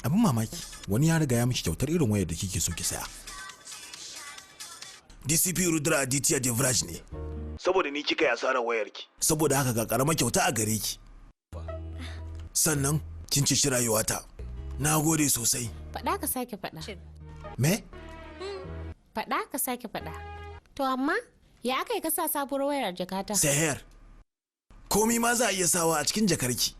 Abin mamaki, wani ya riga ya miki kyautar irin wayar da kike so ki saya. DCP Rudra Aditya Devraj ne. Saboda ni kika yi asarar wayarki. Saboda haka ga karamar kyauta a gare ki. Sannan kin ci rayuwata. Na gode sosai. Faɗa ka sake faɗa. Me? Faɗa ka sake faɗa. To amma ya aka yi ka sa sabuwar wayar jakata? Seher. Komi ma za a iya sawa a cikin jakarki.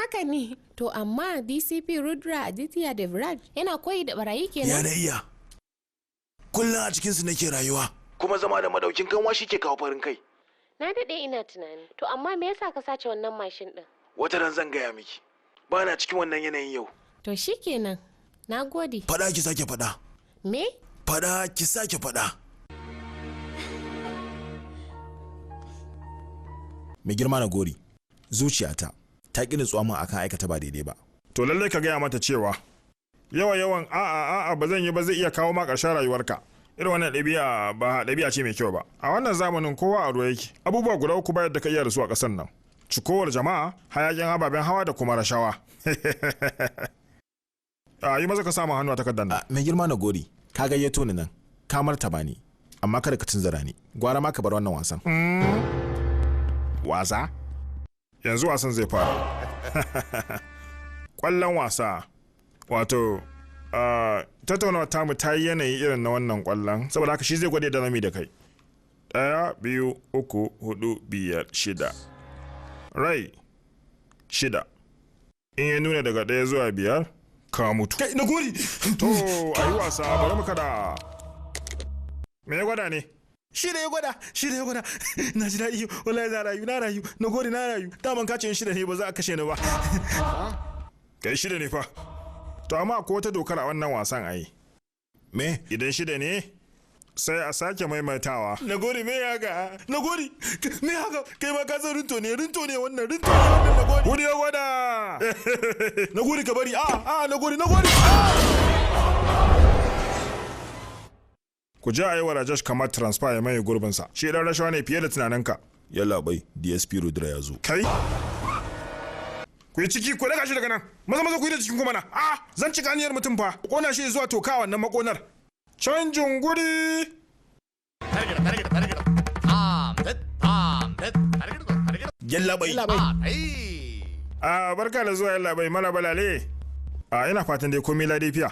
Haka ne. To amma DCP Rudra Aditya Devraj yana koyi da barayi kenan. Ya na iya. Kullum a cikinsu nake rayuwa. Kuma zama da madaukin kanwa shi ke kawo farin kai. Na daɗe ina tunani. To amma me yasa ka sace wannan mashin ɗin? Wata ran zan gaya miki. Ba na cikin wannan yanayin yau. To shikenan. Na gode. Faɗa ki sake faɗa. Me? Faɗa ki sake faɗa. Mai girma na gori, zuciyata ta ƙi nutsuwa min akan aikata ba daidai ba. To lallai ka gaya mata cewa yawan a'a ba zan yi ba zai iya kawo ma ƙarshen rayuwarka. Irin wannan ɗabi'a ba ɗabi'a ce mai kyau ba. A wannan zamanin kowa a ruwa yake. Abubuwa guda uku bayar da ka iya da su a ƙasar nan. Cikowar jama'a, hayakin ababen hawa da kuma rashawa. Yi maza ka samu hannu a takardar nan. Mai girma na gori, ka gayyato ni nan, ka martaba ni, amma kada ka tunzura ni. Gwara ma ka bar wannan wasan. Wasa? Yanzu wasan zai fara. Ƙwallon wasa. Wato, tattaunawa tamu ta yi yanayi irin na wannan ƙwallon, saboda haka shi zai gwade da nami da kai. 1, 2, 3, 4, 5, 6. Rai, 6. In ya nuna daga 1 zuwa 5, ka mutu. Kai na gori. To, a yi wasa, bari mu kada. Me ya gwada ne? Shi da ya gwada. Na ji daɗi, wallahi na rayu, na gori na rayu. Daman ka ce in shida ne ba za a kashe ni ba. Kai 6 ne fa. To amma ko wata dokar a wannan wasan ai. Me? Idan 6 ne, sai a sake maimaitawa. Na gori me haka? Na gori me haka? Kai ma ka san rinto ne wannan na gori. Wuri ya gwada. Na gori ka bari. Na gori. Ku je a yi wa Rajesh kamar transfer ya maye gurbinsa. Shi dan rashawa ne fiye da tunaninka. Yalla bai, DSP Rudra ya zo. Kai? Ku yi ciki, ku daga shi daga nan. Maza ku yi da cikin kuma na. Zan cika aniyar mutum fa. Kona shi zuwa toka wannan makonar. Canjin guri. Yalla bai. Barka da zuwa yalla bai, mala balale. Ina fatan dai komai lafiya.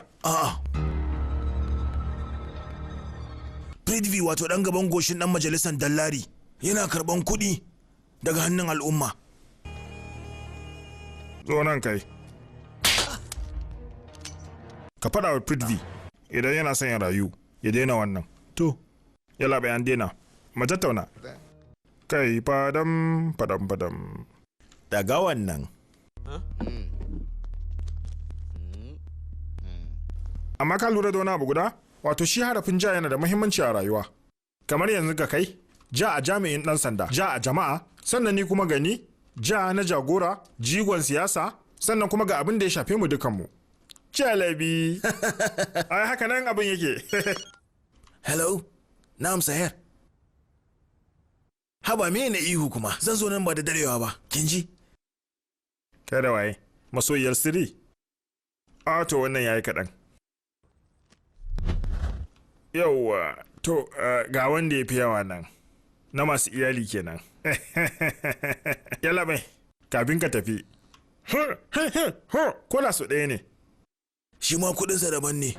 Prithvi wato dan gaban goshin dan majalisar Dallari yana karban kuɗi daga hannun al'umma. Zo nan kai. Ka faɗa wa Prithvi idan yana son ya rayu ya daina wannan. To, yalla bai an daina. Mu tattauna. Kai fadam. Daga wannan. Amma ka lura da wani abu guda? Wato shi harafin ja yana da muhimmanci a rayuwa. Kamar yanzu ga kai, ja a jami'in ɗan sanda, ja a jama'a, sannan ni kuma gani, ja na jagora, jigon siyasa, sannan kuma ga abin da ya shafe mu dukanmu. Jalabi. Ai haka nan abin yake. Hello, na'am Seher. Haba me na ihu kuma, zan zo nan ba da darewa ba, kin ji? Kai da waye, masoyiyar sirri? To wannan yayi kaɗan. Yauwa, to ga wanda ya fi yawa nan, na masu iyali kenan. Yalla mai, kafin ka tafi. Kola su ɗaya ne. Shi ma kuɗinsa daban ne.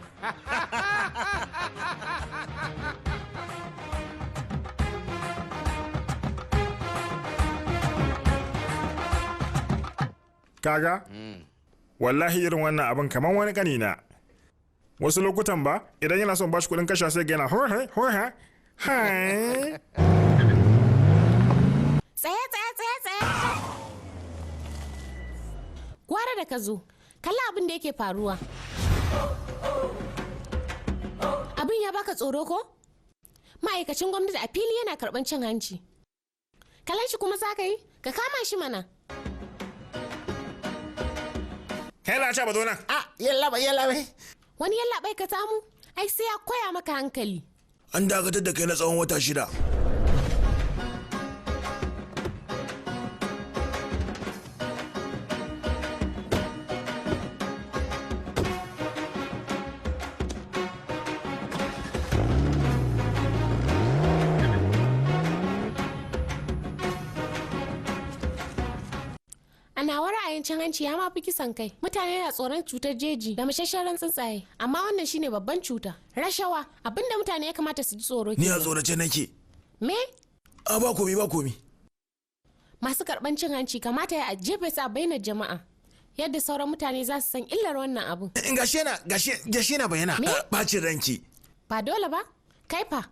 Kaga? Wallahi irin wannan abin kamar wani ƙanina. Wasu lokutan ba, idan yana son bashi kudin kasha sai gana Tsaya. Gwara da ka zo, kalla abin da yake faruwa. Abin ya baka tsoro ko? Ma'aikacin gwamnati a fili yana karɓar cin hanci. Kalan shi kuma za ka yi, ka kama shi mana. Kai na ce ba zo nan. Yalla bai. Wani yallaɓai ka samu, ai sai ya koya maka hankali. An dakatar da kai na tsawon wata 6. A nawa ra'ayin cin hanci ya ma fi kisan kai. Mutane na tsoron cutar jeji da mashasharan tsuntsaye. Amma wannan shine babban cuta. Rashawa abinda mutane ya kamata su ji tsoro. Ni a tsorace nake. Me? A ba komi. Masu karban cin hanci kamata ya jefe su a bainar jama'a. Yadda sauran mutane za su san illar wannan abu. Gashe na bayana. Bacin ranki. Ba dole ba? Kai fa?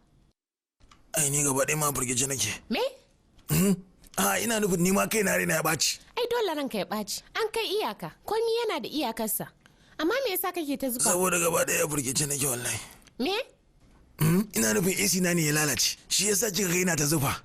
Ai ni gaba ɗaya ma firgice nake. Me? Ina nufin ni ma kai na raina ya ɓaci. Ai dole ranka ya ɓaci. An kai iyaka. Komi yana da iyakarsa. Amma me yasa kake ta zuba? Saboda gaba ɗaya firgice nake wallahi. Me? Ina nufin AC na ne ya lalace. Shi yasa kika ga ina ta zufa.